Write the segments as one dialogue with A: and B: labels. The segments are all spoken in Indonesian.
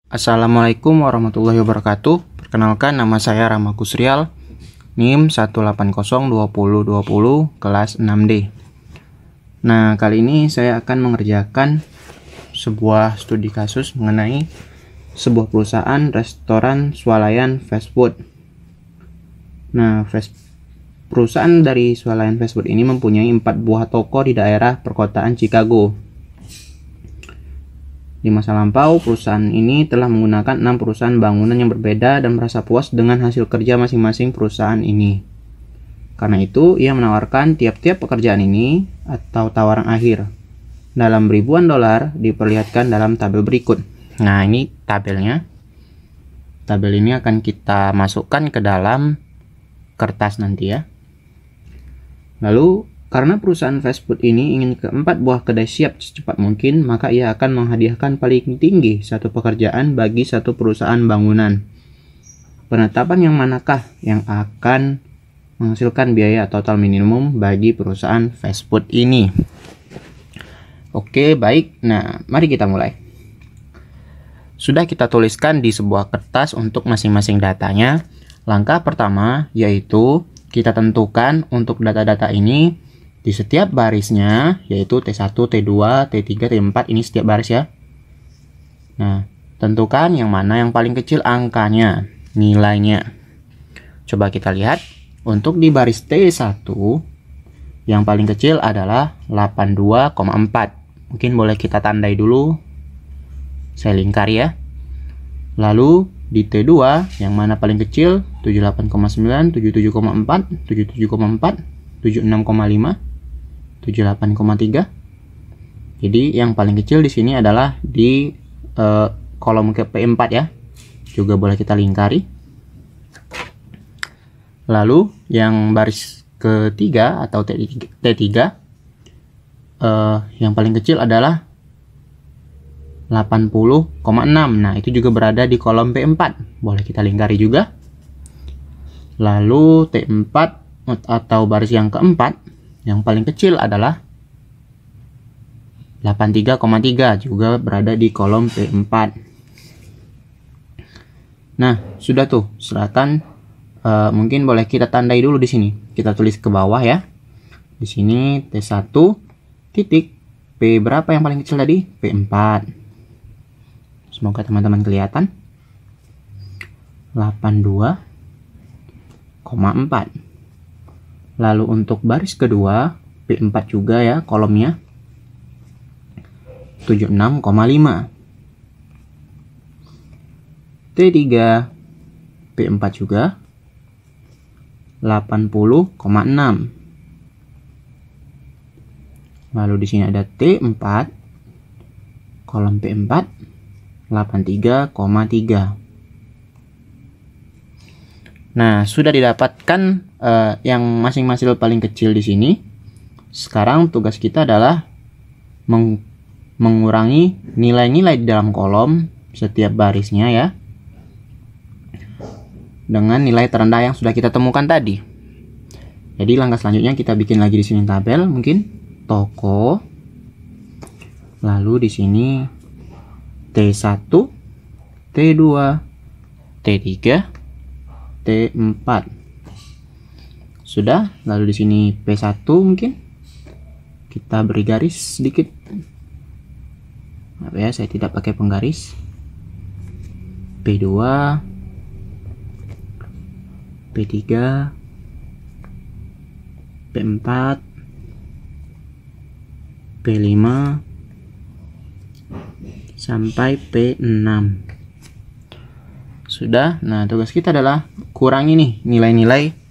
A: Assalamualaikum warahmatullahi wabarakatuh. Perkenalkan, nama saya Rama Kusrial, NIM 1802020 kelas 6D. Nah, kali ini saya akan mengerjakan sebuah studi kasus mengenai sebuah perusahaan restoran swalayan fast food. Nah, perusahaan dari swalayan fast food ini mempunyai 4 buah toko di daerah perkotaan Chicago. Di masa lampau, perusahaan ini telah menggunakan 6 perusahaan bangunan yang berbeda dan merasa puas dengan hasil kerja masing-masing perusahaan ini. Karena itu, ia menawarkan tiap-tiap pekerjaan ini atau tawaran akhir dalam ribuan dolar diperlihatkan dalam tabel berikut. Nah, ini tabelnya. Tabel ini akan kita masukkan ke dalam kertas nanti ya. Lalu, karena perusahaan fast food ini ingin keempat buah kedai siap secepat mungkin, maka ia akan menghadiahkan paling tinggi satu pekerjaan bagi satu perusahaan bangunan. Penetapan yang manakah yang akan menghasilkan biaya total minimum bagi perusahaan fast food ini? Oke, baik. Nah, mari kita mulai. Sudah kita tuliskan di sebuah kertas untuk masing-masing datanya. Langkah pertama yaitu kita tentukan untuk data-data ini di setiap barisnya, yaitu T1, T2, T3, T4, ini setiap baris ya. Nah, tentukan yang mana yang paling kecil angkanya, nilainya. Coba kita lihat, untuk di baris T1, yang paling kecil adalah 82,4. Mungkin boleh kita tandai dulu, saya lingkari ya. Lalu di T2, yang mana paling kecil, 78,9, 77,4, 77,4, 76,5, 78,3. Jadi yang paling kecil di sini adalah di kolom ke P4 ya. Juga boleh kita lingkari. Lalu yang baris ketiga atau T3 yang paling kecil adalah 80,6. Nah, itu juga berada di kolom P4. Boleh kita lingkari juga. Lalu T4 atau baris yang keempat, yang paling kecil adalah 83,3, juga berada di kolom P4. Nah, sudah tuh, silakan mungkin boleh kita tandai dulu di sini. Kita tulis ke bawah ya. Di sini T1 titik P berapa yang paling kecil tadi? P4. Semoga teman-teman kelihatan. 82,4. Lalu untuk baris kedua, P4 juga ya kolomnya, 76,5. T3, P4 juga, 80,6. Lalu di sini ada T4, kolom P4, 83,3. Nah, sudah didapatkan yang masing-masing paling kecil di sini. Sekarang tugas kita adalah mengurangi nilai-nilai di dalam kolom setiap barisnya ya, dengan nilai terendah yang sudah kita temukan tadi. Jadi langkah selanjutnya kita bikin lagi di sini tabel, mungkin toko. Lalu di sini T1, T2, T3, T4. Sudah, lalu di sini P1 mungkin kita beri garis sedikit. Apa ya, saya tidak pakai penggaris. P2, P3, P4, P5 sampai P6. Sudah. Nah, tugas kita adalah kurangi nih nilai-nilai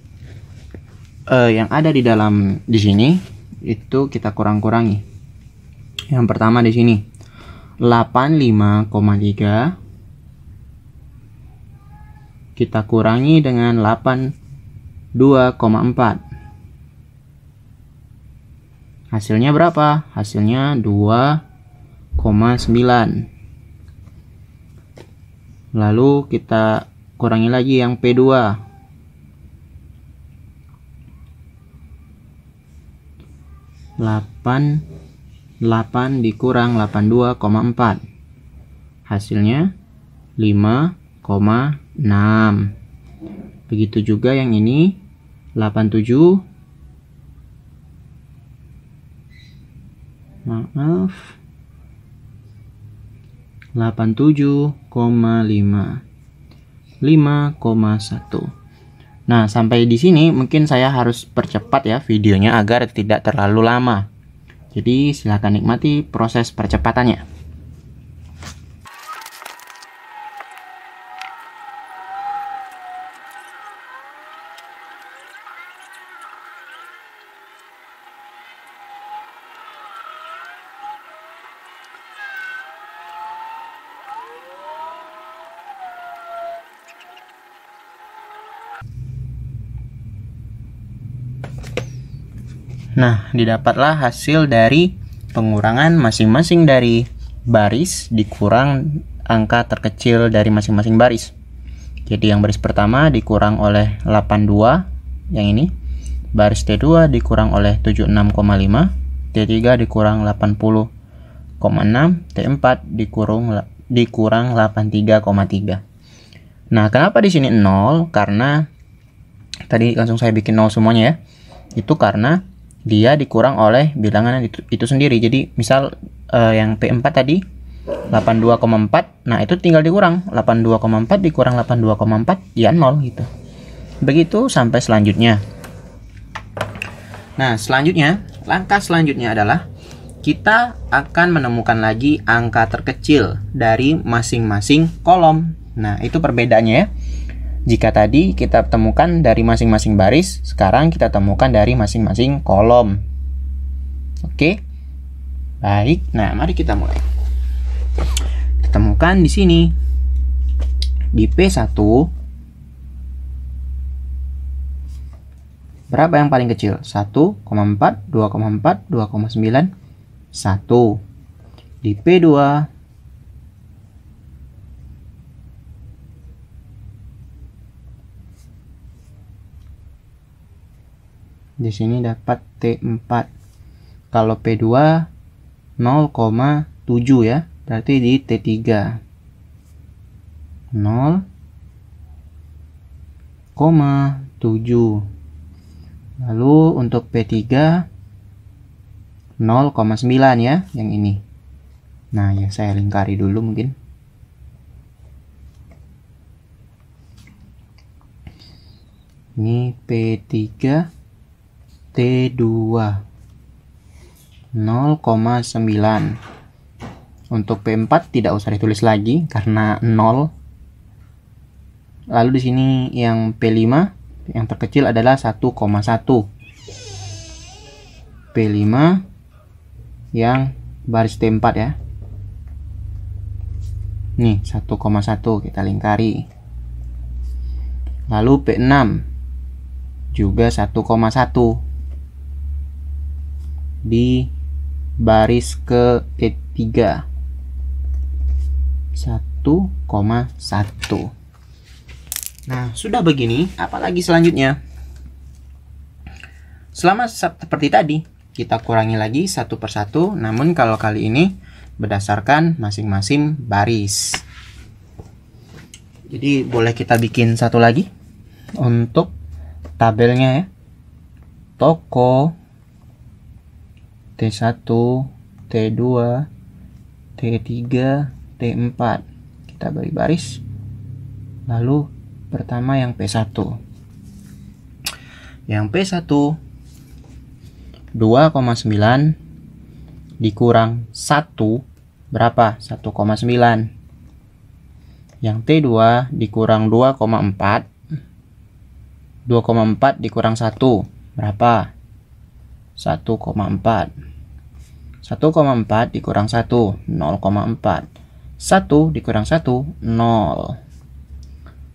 A: yang ada di dalam di sini, itu kita kurang-kurangi. Yang pertama di sini 85,3 kita kurangi dengan 82,4. Hasilnya berapa? Hasilnya 2,9. Lalu kita kurangi lagi yang P2. 8 dikurang 82,4. Hasilnya 5,6. Begitu juga yang ini 87. Maaf. 87,5. 5,1. Nah, sampai di sini mungkin saya harus percepat ya videonya agar tidak terlalu lama. Jadi, silakan nikmati proses percepatannya. Nah, didapatlah hasil dari pengurangan masing-masing dari baris dikurang angka terkecil dari masing-masing baris. Jadi yang baris pertama dikurang oleh 82, yang ini. Baris T2 dikurang oleh 76,5, T3 dikurang 80,6, T4 dikurang 83,3. Nah, kenapa di sini 0? Karena tadi langsung saya bikin 0 semuanya ya. Itu karena dia dikurang oleh bilangan itu sendiri. Jadi misal yang P4 tadi 82,4, nah itu tinggal dikurang 82,4 dikurang 82,4 ya 0 gitu. Begitu sampai selanjutnya. Nah, langkah selanjutnya adalah kita akan menemukan lagi angka terkecil dari masing-masing kolom. Nah, itu perbedaannya ya. Jika tadi kita temukan dari masing-masing baris, sekarang kita temukan dari masing-masing kolom. Oke. Baik. Nah, mari kita mulai. Kita temukan di sini. Di P1 berapa yang paling kecil? 1,4, 2,4, 2,9, 1. Di P2 di sini dapat T4. Kalau P2 0,7 ya, berarti di T3 0,7. Lalu untuk P3 0,9 ya, yang ini. Nah, ya saya lingkari dulu mungkin. Ini P3 T2 0,9. Untuk P4 tidak usah ditulis lagi karena 0. Lalu di sini yang P5 yang terkecil adalah 1,1. P5 yang baris T4 ya. Nih 1,1 kita lingkari. Lalu P6 juga 1,1 di baris ke T3 1,1. Nah, sudah begini, apalagi selanjutnya? Sama seperti tadi, kita kurangi lagi satu persatu, namun kalau kali ini berdasarkan masing-masing baris. Jadi boleh kita bikin satu lagi untuk tabelnya ya. Toko T1, T2, T3, T4. Kita beri baris. Lalu pertama yang P1. Yang P1 2,9 dikurang 1 berapa? 1,9. Yang T2 dikurang 2,4. 2,4 dikurang 1 berapa? 1,4. 1,4 dikurang 1 0,4. 1 dikurang 1 0.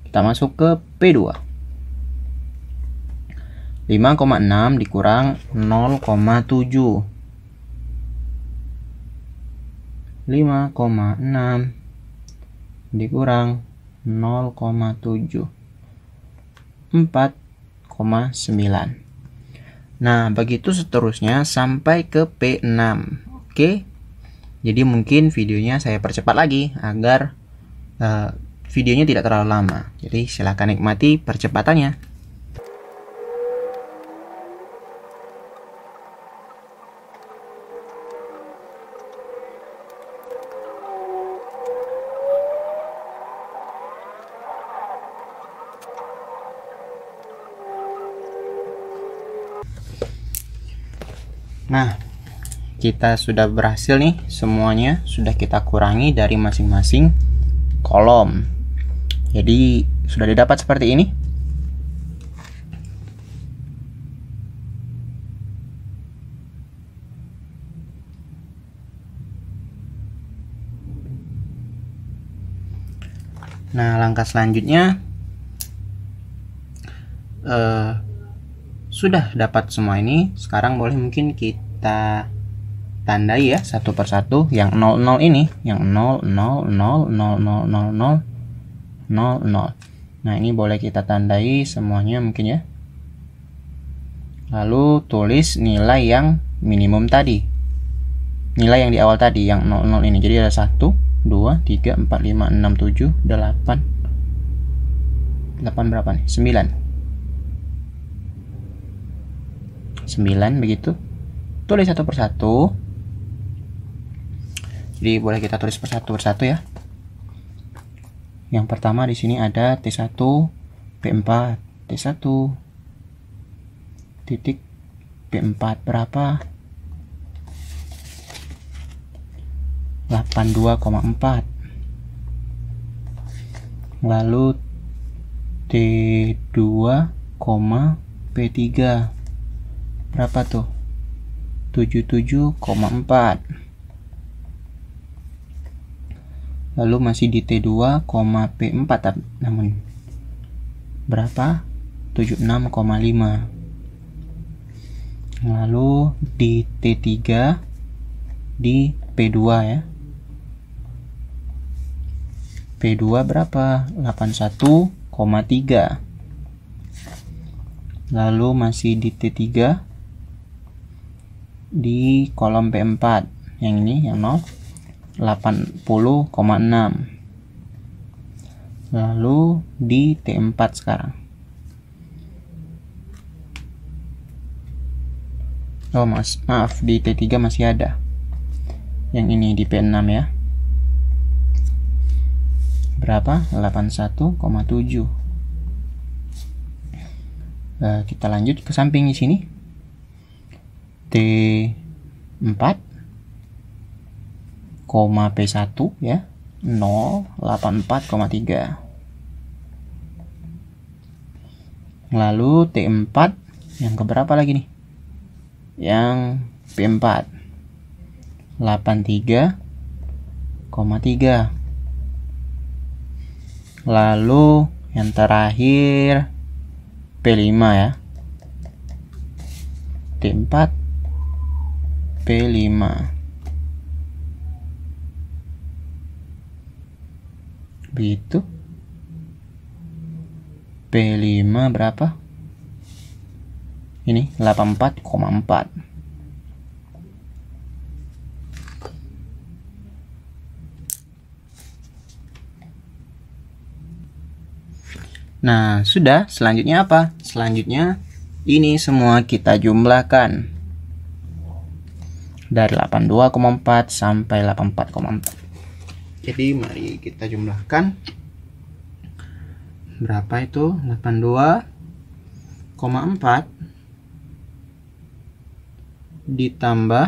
A: Kita masuk ke P2. 5,6 dikurang 0,7. 5,6 dikurang 0,7. 4,9. Nah, begitu seterusnya sampai ke P6. Oke. Jadi mungkin videonya saya percepat lagi agar videonya tidak terlalu lama. Jadi silakan nikmati percepatannya. Nah, kita sudah berhasil nih, semuanya sudah kita kurangi dari masing-masing kolom. Jadi sudah didapat seperti ini. Nah, langkah selanjutnya sudah dapat semua ini. Sekarang boleh mungkin kita tandai ya satu persatu. Yang 00 ini, yang 0 0 0 0 0 0 0 0 0. Nah, ini boleh kita tandai semuanya mungkin ya. Lalu tulis nilai yang minimum tadi, nilai yang di awal tadi yang 00 ini. Jadi ada 1 2 3 4 5 6 7 8 berapa nih? 9 begitu. Tulis satu persatu. Jadi boleh kita tulis persatu ya. Yang pertama di sini ada T1 P4 T1 titik P4 berapa? 82,4. Lalu T2, P3 berapa tuh? 77,4. Lalu masih di T2, P4 namun berapa? 76,5. Lalu di T3 di P2 ya. P2 berapa? 81,3. Lalu masih di T3 di kolom P4 yang ini yang 0 80,6. Lalu di T4 sekarang. Oh maaf di T3 masih ada. Yang ini di P6 ya. Berapa? 81,7. Kita lanjut ke samping di sini. T4, P1 ya, 084,3. Lalu T4 yang keberapa lagi nih? Yang P4 83,3. Lalu yang terakhir P5 ya. T4 P5. Begitu. P5 berapa? Ini 84,4. Nah, sudah. Selanjutnya apa? Selanjutnya ini semua kita jumlahkan. Dari 82,4 sampai 84,4. Jadi mari kita jumlahkan. Berapa itu? 82,4 ditambah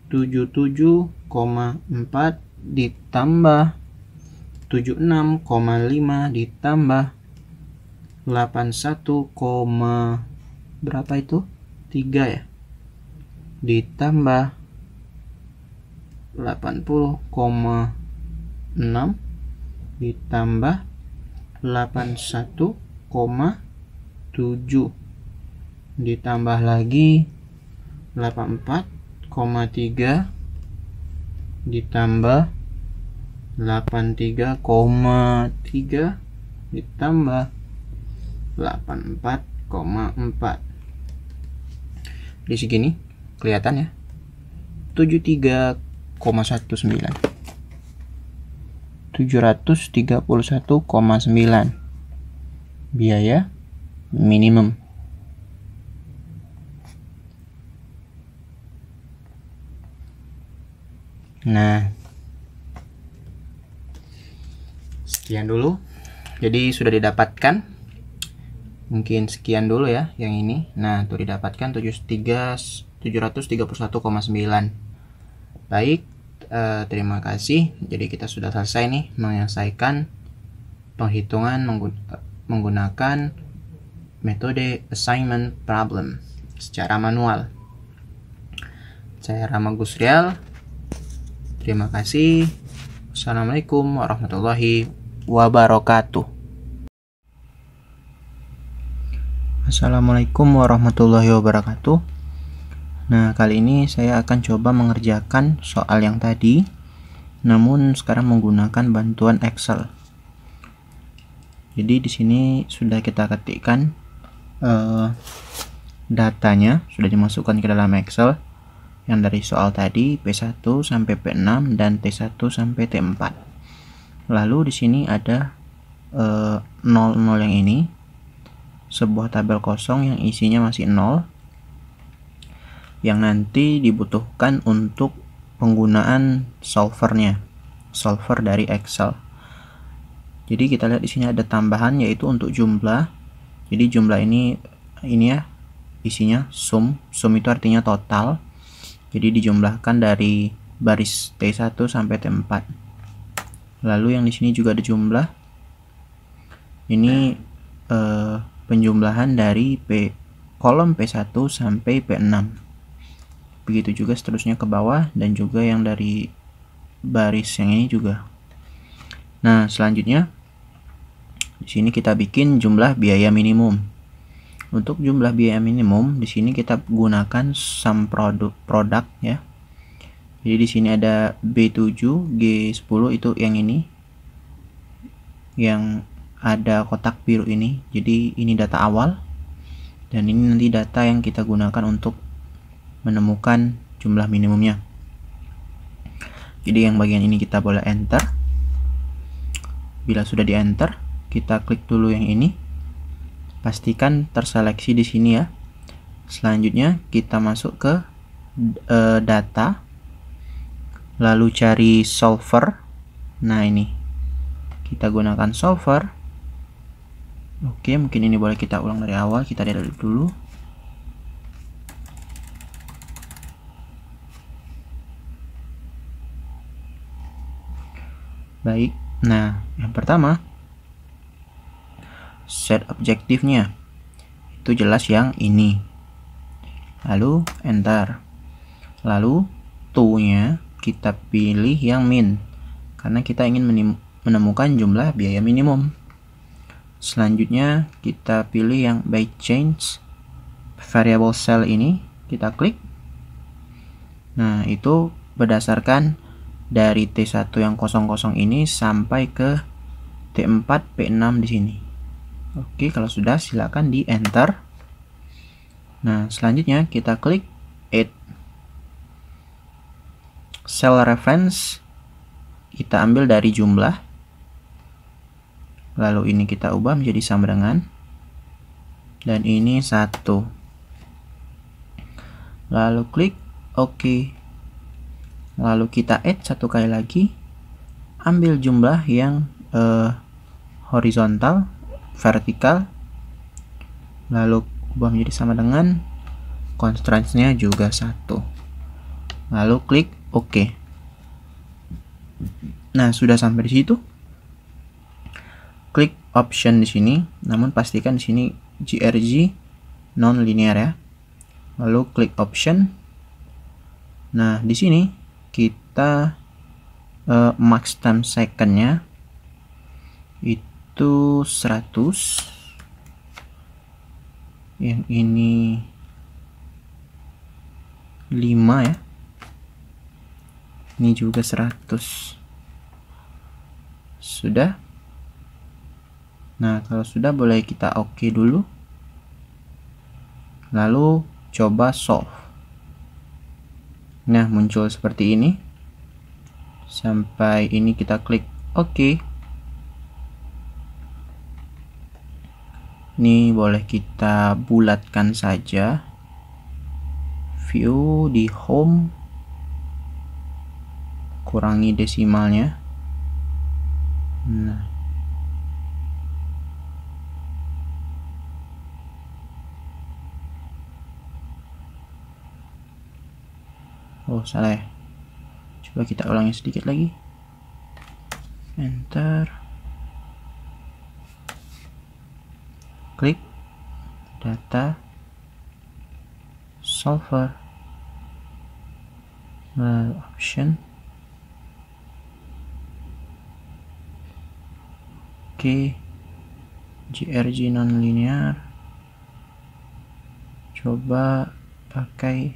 A: 77,4 ditambah 76,5 ditambah 81, berapa itu? 3 ya. Ditambah 80,6 ditambah 81,7 ditambah lagi 84,3 ditambah 83,3 ditambah 84,4. Di segini kelihatan ya, 73,19. 731,9 biaya minimum. Nah, sekian dulu. Jadi sudah didapatkan. Mungkin sekian dulu ya yang ini. Nah, tuh didapatkan 731,9. Baik, terima kasih. Jadi kita sudah selesai nih menyelesaikan penghitungan menggunakan metode assignment problem secara manual. Saya Rama Gusrial. Terima kasih. Assalamualaikum warahmatullahi wabarakatuh. Assalamualaikum warahmatullahi wabarakatuh. Nah, kali ini saya akan coba mengerjakan soal yang tadi, namun sekarang menggunakan bantuan Excel. Jadi di sini sudah kita ketikkan datanya, sudah dimasukkan ke dalam Excel. Yang dari soal tadi P1 sampai P6 dan T1 sampai T4. Lalu di sini ada 00 yang ini, sebuah tabel kosong yang isinya masih 0, yang nanti dibutuhkan untuk penggunaan solvernya, solver dari Excel. Jadi kita lihat di sini ada tambahan yaitu untuk jumlah. Jadi jumlah ini ya isinya sum itu artinya total. Jadi dijumlahkan dari baris T1 sampai T4. Lalu yang di sini juga ada jumlah. Ini penjumlahan dari kolom P1 sampai P6. Begitu juga seterusnya ke bawah dan juga yang dari baris yang ini juga. Nah, selanjutnya di sini kita bikin jumlah biaya minimum. Untuk jumlah biaya minimum di sini kita gunakan sum product ya. Jadi di sini ada B7, G10 itu yang ini. Yang ada kotak biru ini. Jadi ini data awal dan ini nanti data yang kita gunakan untuk menemukan jumlah minimumnya. Jadi yang bagian ini kita boleh enter. Bila sudah di enter, kita klik dulu yang ini. Pastikan terseleksi di sini ya. Selanjutnya kita masuk ke data, lalu cari solver. Nah, ini kita gunakan solver. Oke, mungkin ini boleh kita ulang dari awal. Kita lihat dulu. Baik, nah yang pertama set objektifnya itu jelas yang ini, lalu enter, lalu to-nya kita pilih yang min karena kita ingin menemukan jumlah biaya minimum. Selanjutnya kita pilih yang by change variable cell ini, kita klik. Nah, itu berdasarkan dari T1 yang kosong-kosong ini sampai ke T4 P6 di sini. Oke, kalau sudah silakan di enter. Nah, selanjutnya kita klik add cell reference, kita ambil dari jumlah, lalu ini kita ubah menjadi sama dengan, dan ini 1, lalu klik OK, lalu kita add satu kali lagi, ambil jumlah yang horizontal, vertikal, lalu ubah menjadi sama dengan, constraints-nya juga 1, lalu klik OK. Nah, sudah sampai di situ. Klik option di sini, namun pastikan di sini GRG non linear ya. Lalu klik option. Nah, di sini kita max time second-nya itu 100, yang ini 5 ya, ini juga 100. Sudah. Nah, kalau sudah boleh kita OK dulu, lalu coba solve. Nah, muncul seperti ini. Sampai ini kita klik Oke. Ini boleh kita bulatkan saja. View di home, kurangi desimalnya. Nah, oh salah ya, coba kita ulangi sedikit lagi. Enter, klik data solver, option, oke, GRG nonlinear, coba pakai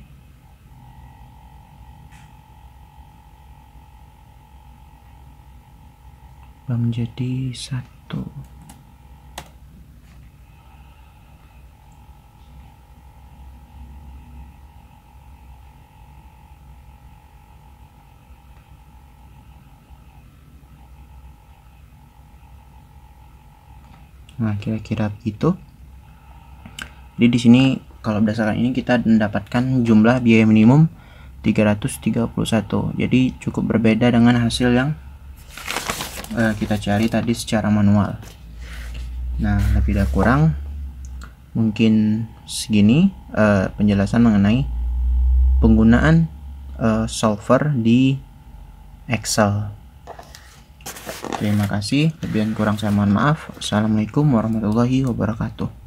A: menjadi 1. Nah, kira-kira begitu. Jadi di sini kalau berdasarkan ini kita mendapatkan jumlah biaya minimum 331. Jadi cukup berbeda dengan hasil yang kita cari tadi secara manual. Nah, lebih dan kurang mungkin segini penjelasan mengenai penggunaan solver di Excel. Terima kasih, lebih dan kurang saya mohon maaf. Assalamualaikum warahmatullahi wabarakatuh.